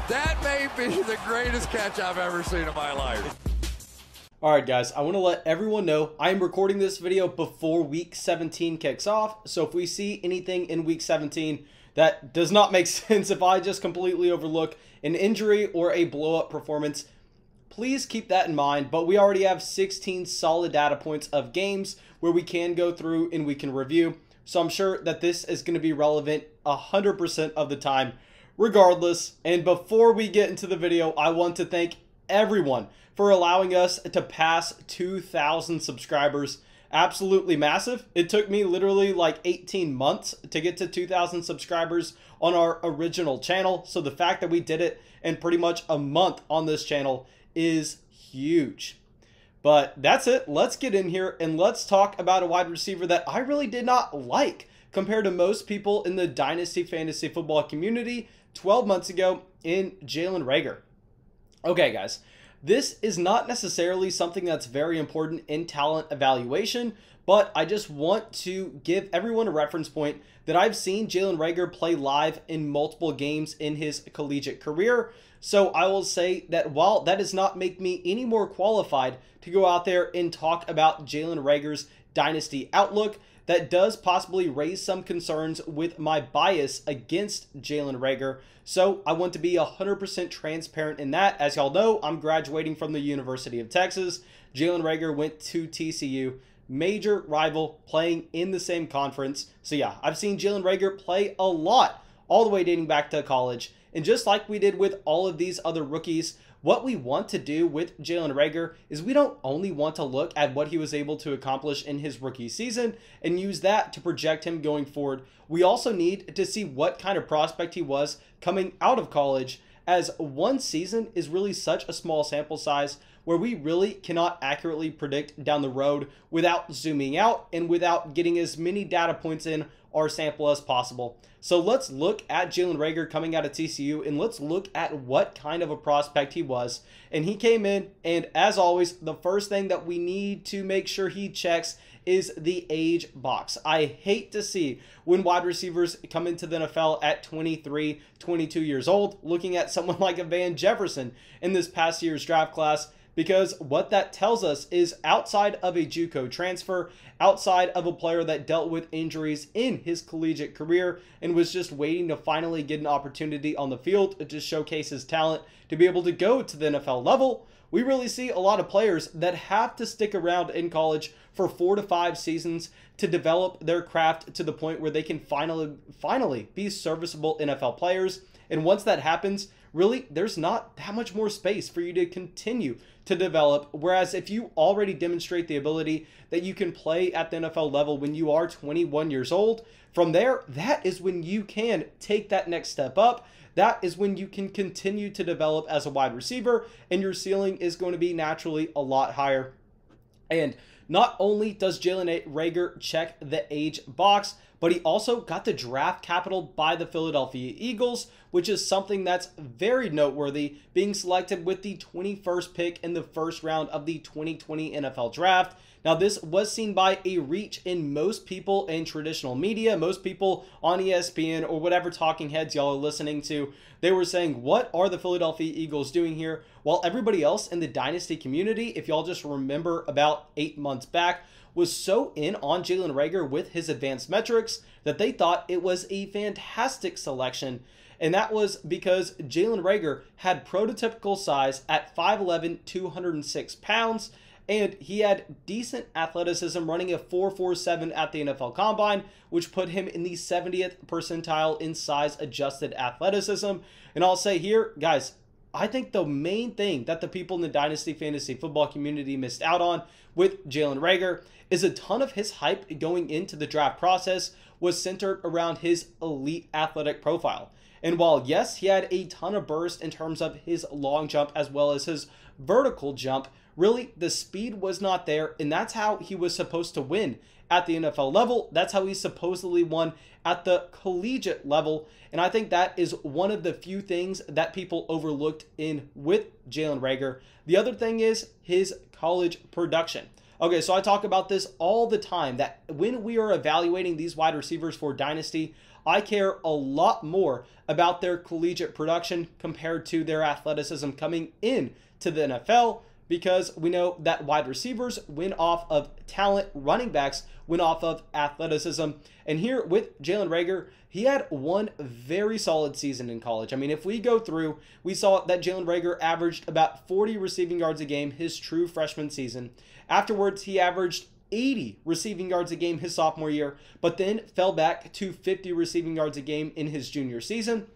That may be the greatest catch I've ever seen in my life. Alright guys, I want to let everyone know I am recording this video before week 17 kicks off. So if we see anything in week 17 that does not make sense, if I just completely overlook an injury or a blow up performance, please keep that in mind. But we already have 16 solid data points of games where we can go through and we can review. So I'm sure that this is going to be relevant 100% of the time regardless. And before we get into the video, I want to thank everyone for allowing us to pass 2,000 subscribers. Absolutely massive. It took me literally like 18 months to get to 2,000 subscribers on our original channel. So the fact that we did it in pretty much a month on this channel is huge. But that's it. Let's get in here and let's talk about a wide receiver that I really did not like compared to most people in the Dynasty fantasy football community 12 months ago in JALEN REAGOR. Okay, guys. This is not necessarily something that's very important in talent evaluation, but I just want to give everyone a reference point that I've seen JALEN REAGOR play live in multiple games in his collegiate career. So I will say that while that does not make me any more qualified to go out there and talk about JALEN REAGOR's dynasty outlook, that does possibly raise some concerns with my bias against JALEN REAGOR. So I want to be 100% transparent in that. As y'all know, I'm graduating from the University of Texas. JALEN REAGOR went to TCU, major rival, playing in the same conference. So yeah, I've seen JALEN REAGOR play a lot, all the way dating back to college. And just like we did with all of these other rookies, what we want to do with JALEN REAGOR is we don't only want to look at what he was able to accomplish in his rookie season and use that to project him going forward. We also need to see what kind of prospect he was coming out of college, as one season is really such a small sample size where we really cannot accurately predict down the road without zooming out and without getting as many data points in our sample as possible. So let's look at JALEN REAGOR coming out of TCU and let's look at what kind of a prospect he was. And he came in, and as always, the first thing that we need to make sure he checks is the age box. I hate to see when wide receivers come into the NFL at 23, 22 years old, looking at someone like a Van Jefferson in this past year's draft class, because what that tells us is outside of a JUCO transfer, outside of a player that dealt with injuries in his collegiate career and was just waiting to finally get an opportunity on the field to showcase his talent to be able to go to the NFL level, we really see a lot of players that have to stick around in college for 4 to 5 seasons to develop their craft to the point where they can finally be serviceable NFL players. And once that happens, really, there's not that much more space for you to continue to develop. Whereas if you already demonstrate the ability that you can play at the NFL level when you are 21 years old, from there, that is when you can take that next step up. That is when you can continue to develop as a wide receiver, and your ceiling is going to be naturally a lot higher. And not only does JALEN REAGOR check the age box, but he also got the draft capital by the Philadelphia Eagles, which is something that's very noteworthy, being selected with the 21st pick in the first round of the 2020 NFL Draft. Now, this was seen by a reach in most people in traditional media, most people on ESPN or whatever talking heads y'all are listening to. They were saying, what are the Philadelphia Eagles doing here? While everybody else in the Dynasty community, if y'all just remember about 8 months back, was so in on JALEN REAGOR with his advanced metrics that they thought it was a fantastic selection. And that was because JALEN REAGOR had prototypical size at 5'11", 206 pounds, and he had decent athleticism, running a 4.47 at the NFL Combine, which put him in the 70th percentile in size-adjusted athleticism. And I'll say here, guys, I think the main thing that the people in the Dynasty fantasy football community missed out on with JALEN REAGOR is a ton of his hype going into the draft process was centered around his elite athletic profile. And while, yes, he had a ton of burst in terms of his long jump as well as his vertical jump, really the speed was not there, and that's how he was supposed to win at the NFL level. That's how he supposedly won at the collegiate level. And I think that is one of the few things that people overlooked in with JALEN REAGOR. The other thing is his college production. Okay, so I talk about this all the time, that when we are evaluating these wide receivers for Dynasty, I care a lot more about their collegiate production compared to their athleticism coming in to the NFL, because we know that wide receivers win off of talent, running backs win off of athleticism. And here with Jalen REAGOR, he had one very solid season in college. I mean, if we go through, we saw that Jalen REAGOR averaged about 40 receiving yards a game his true freshman season. Afterwards, he averaged 80 receiving yards a game his sophomore year, but then fell back to 50 receiving yards a game in his junior season.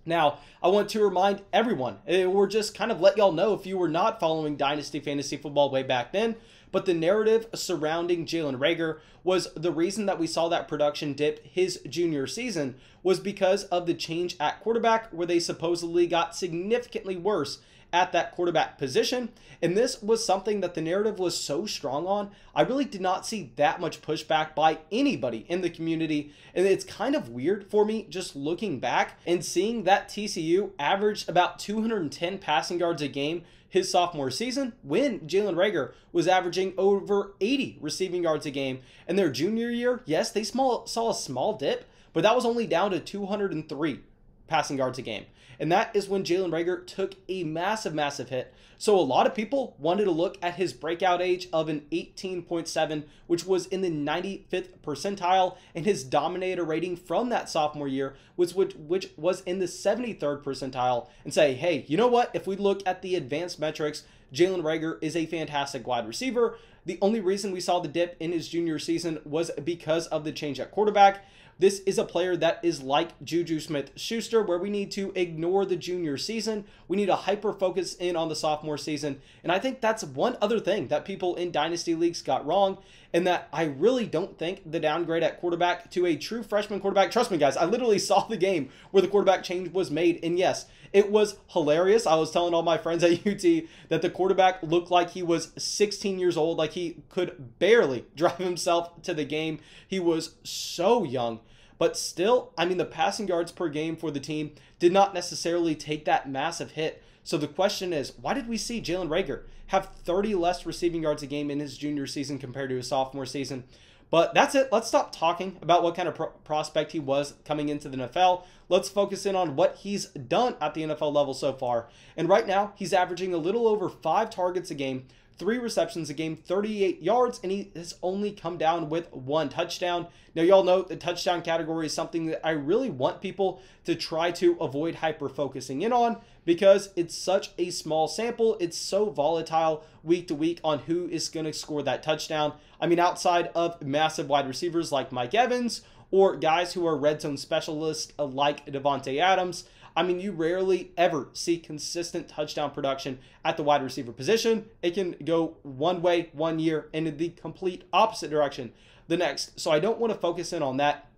Now, I want to remind everyone, or just kind of let y'all know if you were not following Dynasty Fantasy Football way back then, but the narrative surrounding Jalen REAGOR was the reason that we saw that production dip his junior season was because of the change at quarterback, where they supposedly got significantly worse at that quarterback position. And this was something that the narrative was so strong on. I really did not see that much pushback by anybody in the community. And it's kind of weird for me just looking back and seeing that TCU averaged about 210 passing yards a game his sophomore season, when Jalen REAGOR was averaging over 80 receiving yards a game. And their junior year, yes, they saw a small dip, but that was only down to 203 passing yards a game. And that is when Jalen REAGOR took a massive, massive hit. So a lot of people wanted to look at his breakout age of an 18.7, which was in the 95th percentile, and his dominator rating from that sophomore year, which was in the 73rd percentile, and say, hey, you know what? If we look at the advanced metrics, Jalen REAGOR is a fantastic wide receiver. The only reason we saw the dip in his junior season was because of the change at quarterback. This is a player that is like Juju Smith-Schuster, where we need to ignore the junior season. We need to hyper-focus in on the sophomore season. And I think that's one other thing that people in Dynasty Leagues got wrong, and that I really don't think the downgrade at quarterback to a true freshman quarterback. Trust me, guys, I literally saw the game where the quarterback change was made, and yes, it was hilarious. I was telling all my friends at UT that the quarterback looked like he was 16 years old, like he could barely drive himself to the game. He was so young. But still, I mean, the passing yards per game for the team did not necessarily take that massive hit. So the question is, why did we see Jalen REAGOR have 30 less receiving yards a game in his junior season compared to his sophomore season? But that's it. Let's stop talking about what kind of prospect he was coming into the NFL. Let's focus in on what he's done at the NFL level so far. And right now, he's averaging a little over 5 targets a game, 3 receptions a game, 38 yards, and he has only come down with 1 touchdown. Now, y'all know the touchdown category is something that I really want people to try to avoid hyper-focusing in on, because it's such a small sample. It's so volatile week to week on who is going to score that touchdown. I mean, outside of massive wide receivers like Mike Evans or guys who are red zone specialists like Devontae Adams, I mean, you rarely ever see consistent touchdown production at the wide receiver position. It can go one way one year and in the complete opposite direction the next. So I don't want to focus in on that.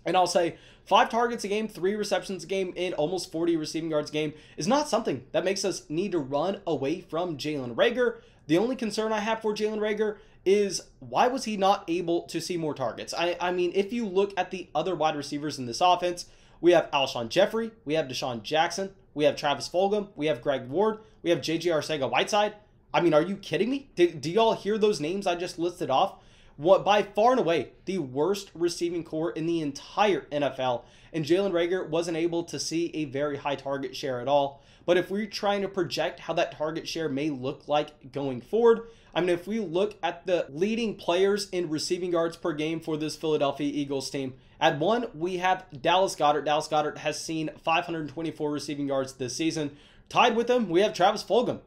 And I'll say 5 targets a game, 3 receptions a game, and almost 40 receiving yards a game is not something that makes us need to run away from Jalen REAGOR. The only concern I have for Jalen REAGOR is, why was he not able to see more targets? I mean, if you look at the other wide receivers in this offense, we have Alshon Jeffrey, we have Deshaun Jackson, we have Travis Fulgham, we have Greg Ward, we have J.J. Arcega-Whiteside. I mean, are you kidding me? Do y'all hear those names I just listed off? What, by far and away, the worst receiving core in the entire NFL. And Jalen REAGOR wasn't able to see a very high target share at all. But if we're trying to project how that target share may look like going forward, I mean, if we look at the leading players in receiving yards per game for this Philadelphia Eagles team, at 1, we have Dallas Goedert. Dallas Goedert has seen 524 receiving yards this season. Tied with him, we have Travis Fulgham,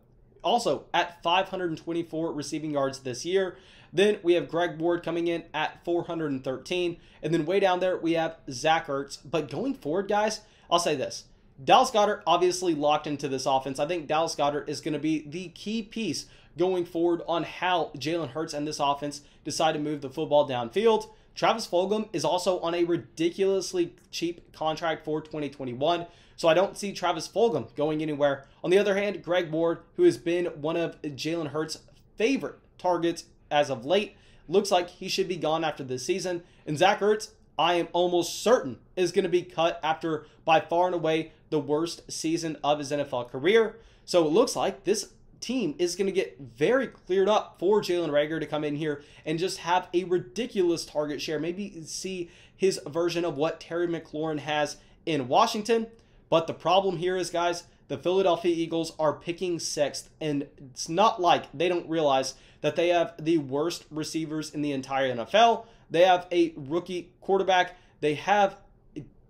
also at 524 receiving yards this year. Then we have Greg Ward coming in at 413. And then way down there, we have Zach Ertz. But going forward, guys, I'll say this. Dallas Goedert obviously locked into this offense. I think Dallas Goedert is going to be the key piece going forward on how Jalen Hurts and this offense decide to move the football downfield. Travis Fulgham is also on a ridiculously cheap contract for 2021, so I don't see Travis Fulgham going anywhere. On the other hand, Greg Ward, who has been one of Jalen Hurts' favorite targets as of late, looks like he should be gone after this season. And Zach Ertz, I am almost certain, is going to be cut after by far and away the worst season of his NFL career. So it looks like this team is going to get very cleared up for Jalen REAGOR to come in here and just have a ridiculous target share. Maybe see his version of what Terry McLaurin has in Washington. But the problem here is, guys, the Philadelphia Eagles are picking 6th, and it's not like they don't realize that they have the worst receivers in the entire NFL. They have a rookie quarterback. They have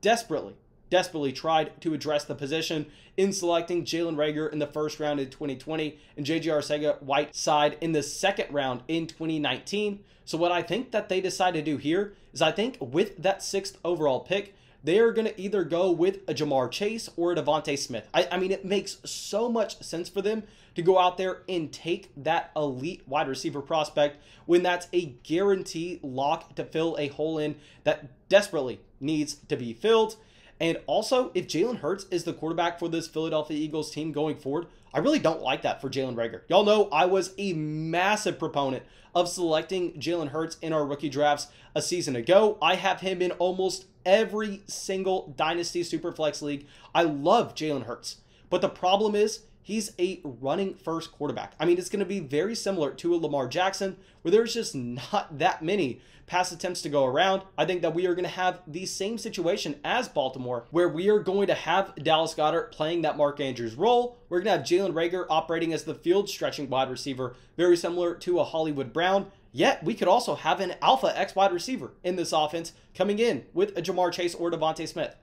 desperately tried to address the position in selecting Jalen REAGOR in the first round in 2020 and J.J. Arcega-Whiteside in the second round in 2019. So what I think that they decide to do here is, I think with that 6th overall pick, they are going to either go with a Jamar Chase or a Devontae Smith. I mean, it makes so much sense for them to go out there and take that elite wide receiver prospect when that's a guarantee lock to fill a hole in that desperately needs to be filled. And also, if Jalen Hurts is the quarterback for this Philadelphia Eagles team going forward, I really don't like that for Jalen REAGOR. Y'all know I was a massive proponent of selecting Jalen Hurts in our rookie drafts a season ago. I have him in almost every single Dynasty Superflex league. I love Jalen Hurts. But the problem is, he's a running first quarterback. I mean, it's going to be very similar to a Lamar Jackson, where there's just not that many pass attempts to go around. I think that we are going to have the same situation as Baltimore, where we are going to have Dallas Goedert playing that Mark Andrews role. We're going to have Jalen REAGOR operating as the field stretching wide receiver, very similar to a Hollywood Brown. Yet, we could also have an alpha X wide receiver in this offense coming in with a Jamar Chase or Devontae Smith.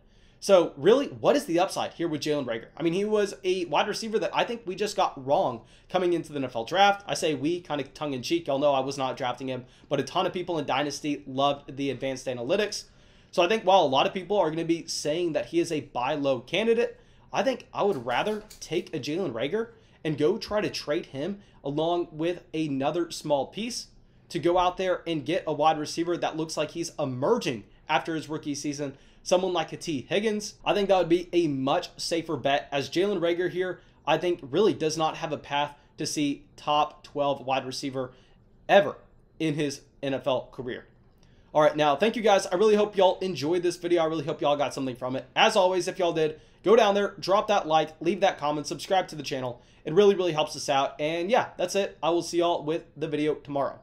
So really, what is the upside here with Jalen REAGOR? I mean, he was a wide receiver that I think we just got wrong coming into the NFL draft. I say we, kind of tongue-in-cheek. Y'all know I was not drafting him, but a ton of people in Dynasty loved the advanced analytics. So I think while a lot of people are going to be saying that he is a buy low candidate, I think I would rather take a Jalen REAGOR and go try to trade him along with another small piece to go out there and get a wide receiver that looks like he's emerging after his rookie season. Someone like a T. Higgins. I think that would be a much safer bet, as Jalen REAGOR here, I think, really does not have a path to see top 12 wide receiver ever in his NFL career. All right, now, thank you guys. I really hope y'all enjoyed this video. I really hope y'all got something from it. As always, if y'all did, go down there, drop that like, leave that comment, subscribe to the channel. It really, really helps us out. And yeah, that's it. I will see y'all with the video tomorrow.